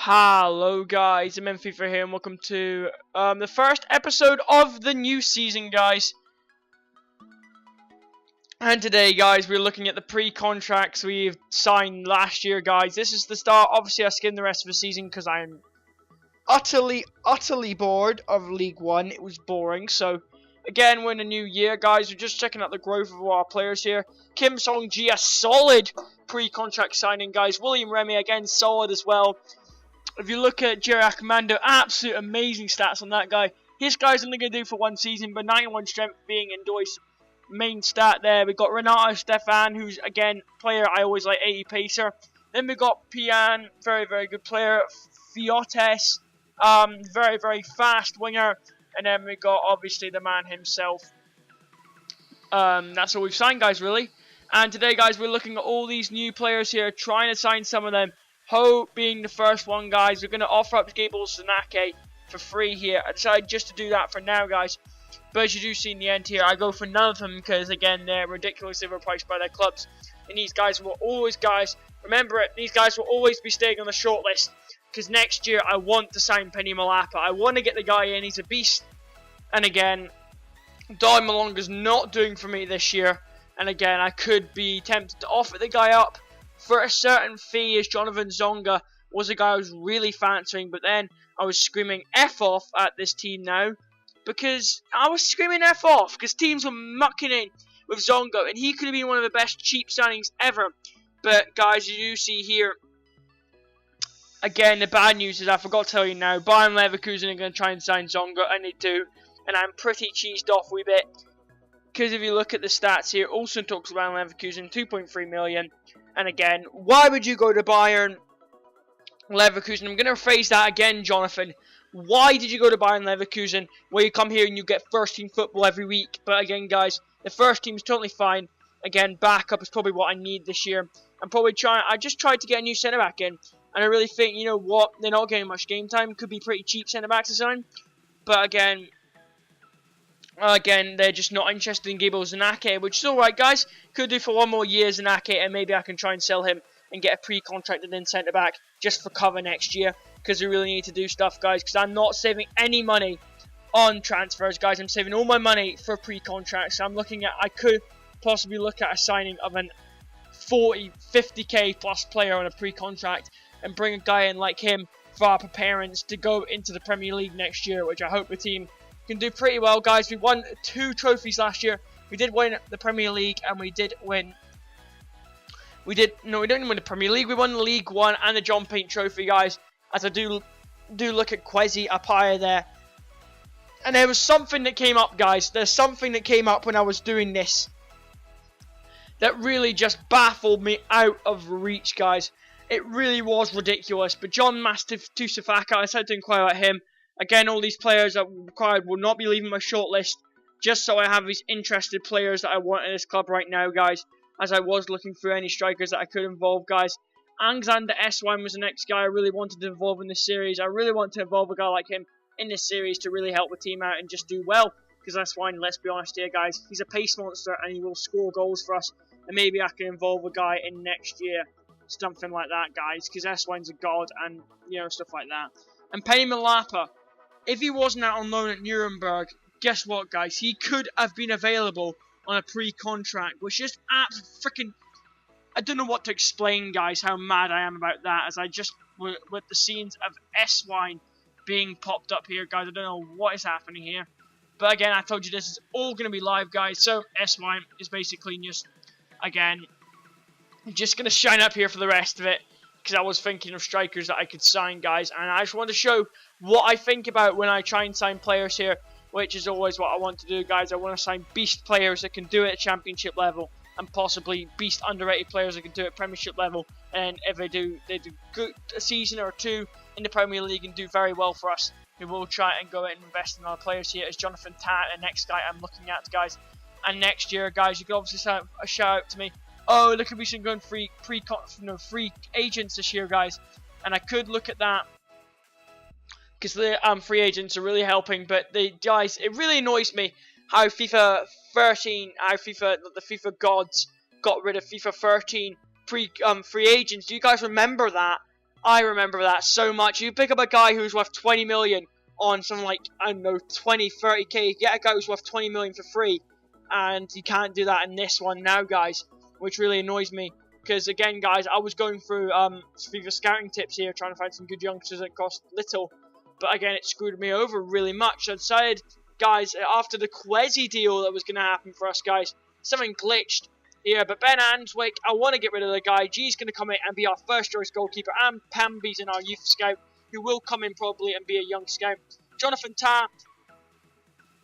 Hello guys, I'm flfa here and welcome to the first episode of the new season, guys. And today, guys, we're looking at the pre-contracts we've signed last year, guys. This is the start. Obviously, I skimmed the rest of the season because I'm utterly bored of League One. It was boring. So, again, we're in a new year, guys. We're just checking out the growth of our players here. Kim Song-ji, a solid pre-contract signing, guys. William Remy, again, solid as well. If you look at Jerry Commando, absolute amazing stats on that guy. His guy's only going to do for one season, but 91 strength being endorsed. Main stat there. We've got Renato Stefan, who's, again, player I always like, 80 pacer. Then we've got Pian, very good player. Fiotes, very fast winger. And then we've got, obviously, the man himself. That's all we've signed, guys, really. And today, guys, we're looking at all these new players here, trying to sign some of them. Ho being the first one, guys. We're going to offer up Gable Sanake for free here. I decided just to do that for now, guys. But as you do see in the end here, I go for none of them because, again, they're ridiculously overpriced by their clubs. And these guys will always, remember it, these guys will always be staying on the shortlist. Because next year, I want to sign Penny Malapa. I want to get the guy in. He's a beast. And again, Don Malonga's not doing for me this year. And again, I could be tempted to offer the guy up for a certain fee, as Jonathan Zonga was a guy I was really fancying, but then I was screaming F off at this team now, because I was screaming F off, because teams were mucking in with Zonga, and he could have been one of the best cheap signings ever. But guys, you do see here, again, the bad news is I forgot to tell you now, Bayern Leverkusen are going to try and sign Zonga, and they do, and I'm pretty cheesed off with it, because if you look at the stats here, Olsen talks about Leverkusen, 2.3 million. And again, why would you go to Bayern Leverkusen? I'm going to phrase that again, Jonathan. Why did you go to Bayern Leverkusen, where you come here and you get first team football every week? But again, guys, the first team is totally fine. Again, backup is probably what I need this year. I just tried to get a new centre back in, and I really think, you know what, they're not getting much game time. Could be pretty cheap centre backs to sign. But again, they're just not interested in Gable Zanake, which is alright, guys. Could do for one more year Zanake, and maybe I can try and sell him and get a pre-contracted in centre-back just for cover next year, because we really need to do stuff, guys, because I'm not saving any money on transfers, guys. I'm saving all my money for pre-contracts. So I'm looking at, I could possibly look at a signing of an 40, 50k plus player on a pre-contract and bring a guy in like him for our parents to go into the Premier League next year, which I hope the team can do pretty well, guys. We won 2 trophies last year. We did win the Premier League, and we didn't win the Premier League. We won the League One and the John Paint Trophy, guys. As I do look at Kwesi Apaya there, and there was something that came up, guys. There's something that came up when I was doing this that really just baffled me out of reach, guys. It really was ridiculous. But John Mastiff Tusafaka, I decided to inquire about him. Again, all these players that were required will not be leaving my shortlist, just so I have these interested players that I want in this club right now, guys, as I was looking through any strikers that I could involve, guys. Alexander S1 was the next guy I really wanted to involve in this series. I really want to involve a guy like him in this series to really help the team out and just do well, because S1, let's be honest here, guys, he's a pace monster and he will score goals for us, and maybe I can involve a guy in next year, something like that, guys, because S1's a god, and, you know, stuff like that. And Penny Malapa, if he wasn't out on loan at Nuremberg, guess what, guys? He could have been available on a pre-contract, which is freaking... I don't know what to explain, guys, how mad I am about that, as I just... With the scenes of S-Wine being popped up here, guys, I don't know what is happening here. But again, I told you this is all going to be live, guys, so S-Wine is basically just, again, just going to shine up here for the rest of it, because I was thinking of strikers that I could sign, guys, and I just want to show what I think about when I try and sign players here, which is always what I want to do, guys. I want to sign beast players that can do it at championship level, and possibly beast underrated players that can do it at premiership level, and if they do good a season or two in the Premier League and do very well for us, we will try and go and invest in our players here, as Jonathan Tat, the next guy I'm looking at, guys. And next year, guys, you can obviously send a shout out to me. Oh, there could be some good free agents this year, guys, and I could look at that, because the free agents are really helping. But the guys, it really annoys me how FIFA 13, the FIFA gods got rid of FIFA 13 free agents. Do you guys remember that? I remember that so much. You pick up a guy who's worth 20 million on something like, I don't know, 20, 30k. You get a guy who's worth 20 million for free. And you can't do that in this one now, guys. Which really annoys me. Because, again, guys, I was going through FIFA scouting tips here, trying to find some good youngsters that cost little. But, again, it screwed me over really much. I decided, guys, after the Quezzy deal that was going to happen for us, guys, something glitched here. But Ben Answick, I want to get rid of the guy. G's going to come in and be our first choice goalkeeper. And Pamby's in our youth scout, who will come in probably and be a young scout. Jonathan Tah,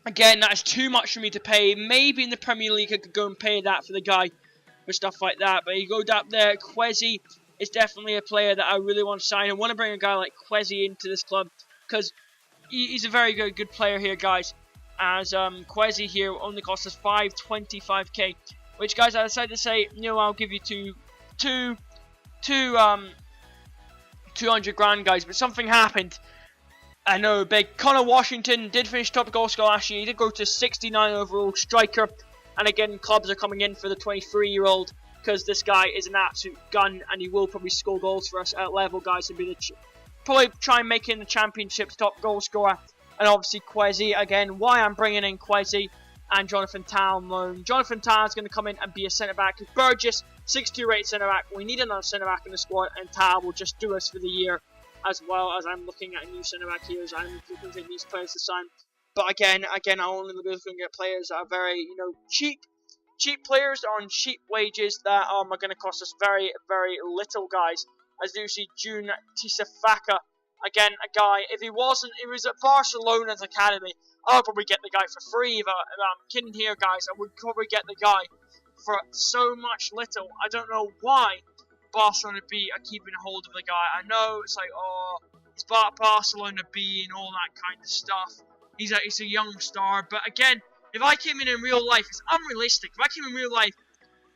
again, that is too much for me to pay. Maybe in the Premier League I could go and pay that for the guy for stuff like that. But you go down there, Quezzy is definitely a player that I really want to sign. I want to bring a guy like Quezzy into this club because he's a very good player here, guys. As Quezzy here only costs us 525k, which, guys, I decided to say, you know, I'll give you 200 grand, guys. But something happened. I know, big. Connor Washington did finish top goal scorer last year. He did go to 69 overall striker. And again, clubs are coming in for the 23-year-old because this guy is an absolute gun and he will probably score goals for us at level, guys, and be the probably try and make it in the championship's top goal scorer. And obviously Quezzy, again, why I'm bringing in Quezzy and Jonathan Tah on loan. Jonathan Tah is going to come in and be a centre-back. Burgess, 6'2" rated centre-back. We need another centre-back in the squad, and Tah will just do us for the year, as well as I'm looking at a new centre-back here, as I'm looking at these players to sign. But again, I only be looking at players that are very, you know, cheap players on cheap wages that are going to cost us very, very little, guys. As you see, June Tisafaka, again, a guy, if he was at Barcelona's academy, I would probably get the guy for free. If I'm kidding here, guys, I would probably get the guy for so much little. I don't know why Barcelona B are keeping a hold of the guy. I know it's like, oh, it's Barcelona B and all that kind of stuff. He's a young star, but again, if I came in real life, it's unrealistic. If I came in real life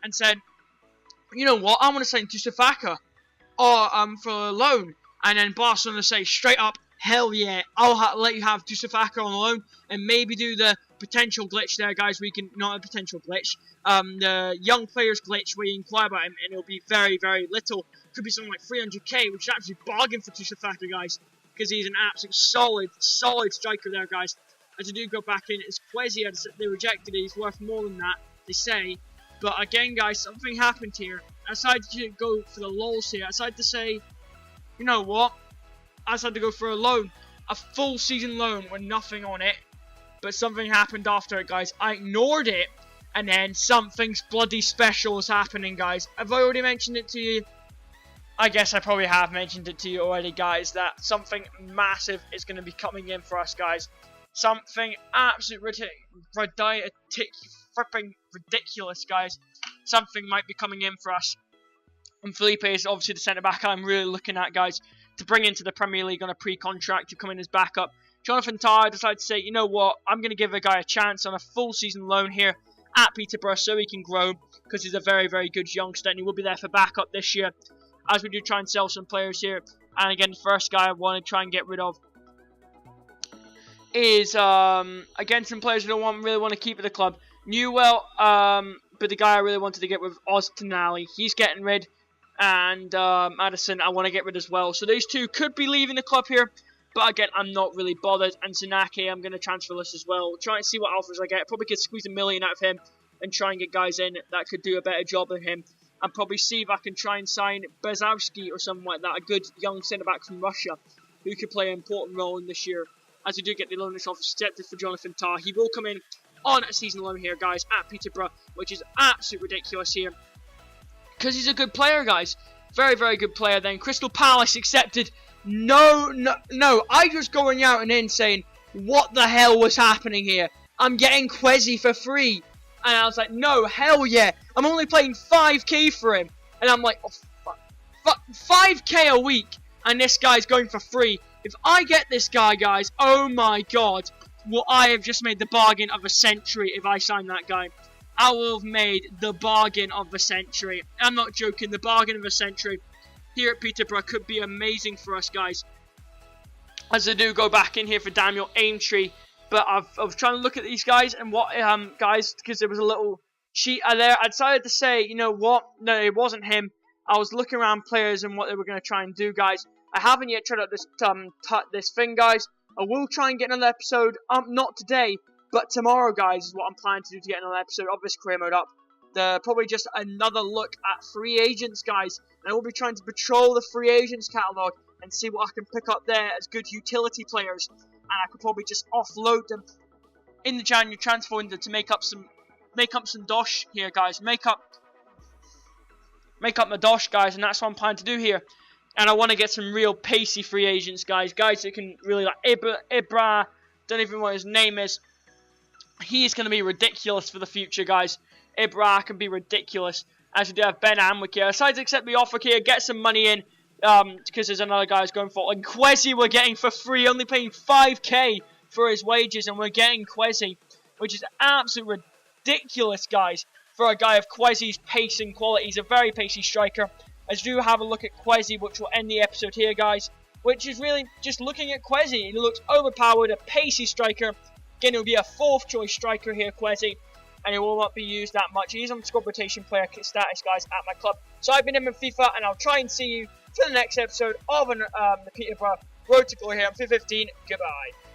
and said, you know what, I want to sign Tisafaka or for a loan, and then Barcelona say straight up, hell yeah, I'll let you have Tisafaka on loan, and maybe do the potential glitch there, guys. We can not a potential glitch, the young players glitch where you inquire about him, and it'll be very, very little. Could be something like 300k, which is actually bargain for Tisafaka, guys, because he's an absolute solid striker there, guys. As I do go back in, it's Quezzy, they rejected it. He's worth more than that, they say. But again, guys, something happened here. I decided to go for the lulz here. I decided to say, you know what? I decided to go for a loan. A full season loan with nothing on it. But something happened after it, guys. I ignored it. And then something's bloody special is happening, guys. Have I already mentioned it to you? I guess I probably have mentioned it to you already, guys. That something massive is going to be coming in for us, guys. Something absolutely ridiculous, guys. Something might be coming in for us. And flfa is obviously the centre-back I'm really looking at, guys, to bring into the Premier League on a pre-contract to come in as backup. Jonathan Tah decided to say, you know what, I'm going to give a guy a chance on a full season loan here at Peterborough so he can grow, because he's a very, very good youngster and he will be there for backup this year as we do try and sell some players here. And again, the first guy I want to try and get rid of is, again, some players I don't really want to keep at the club. Newell, but the guy I really wanted to get rid of, Oztonali, he's getting rid. And Madison, I want to get rid as well. So these two could be leaving the club here. But again, I'm not really bothered. And Zanake, I'm going to transfer list as well. Try and see what offers I get. Probably could squeeze $1 million out of him and try and get guys in that could do a better job than him. And probably see if I can try and sign Bezowski or something like that. A good young centre-back from Russia who could play an important role in this year. As we do get the loan offer accepted for Jonathan Tah. He will come in on a season loan here, guys, at Peterborough, which is absolutely ridiculous here. Because he's a good player, guys. Very, very good player. Then Crystal Palace accepted. No. I was going out and in saying, what the hell was happening here? I'm getting Quezzy for free. And I was like, no, hell yeah. I'm only paying 5k for him. And I'm like, oh, fuck. 5k a week. And this guy's going for free. If I get this guy, guys, oh my god. Well, I have just made the bargain of a century if I sign that guy. I will have made the bargain of the century. I'm not joking, the bargain of the century here at Peterborough could be amazing for us, guys. As I do go back in here for Daniel Aintree, but I was trying to look at these guys and what, guys, because there was a little cheat there. I decided to say, you know what, no, it wasn't him. I was looking around players and what they were going to try and do, guys. I haven't yet tried out this thing, guys. I will try and get another episode, not today, but tomorrow, guys, is what I'm planning to do to get another episode of this career mode up. Probably just another look at free agents, guys. And I will be trying to patrol the free agents catalogue and see what I can pick up there as good utility players. And I could probably just offload them in the January transfer window to make up some dosh here, guys. Make up my dosh, guys, and that's what I'm planning to do here. And I want to get some real pacey free agents, guys. Guys that can really, like Ibra, don't even know what his name is. He's going to be ridiculous for the future, guys. Ibra can be ridiculous. As we do have Ben Amwick here. Decides to accept the offer here, get some money in. Because there's another guy who's going for it. And Kwesi we're getting for free, only paying 5k for his wages. And we're getting Kwesi, which is absolutely ridiculous, guys. For a guy of Kwesi's pace and quality. He's a very pacey striker. As we do have a look at Kwesi, which will end the episode here, guys. Which is really just looking at Kwesi. He looks overpowered, a pacey striker. Again, he'll be a 4th choice striker here, Kwesi. And he will not be used that much. He's on squad rotation player status, guys, at my club. So I've been in FIFA, and I'll try and see you for the next episode of the Peterborough Road to Glory here on FIFA 15. Goodbye.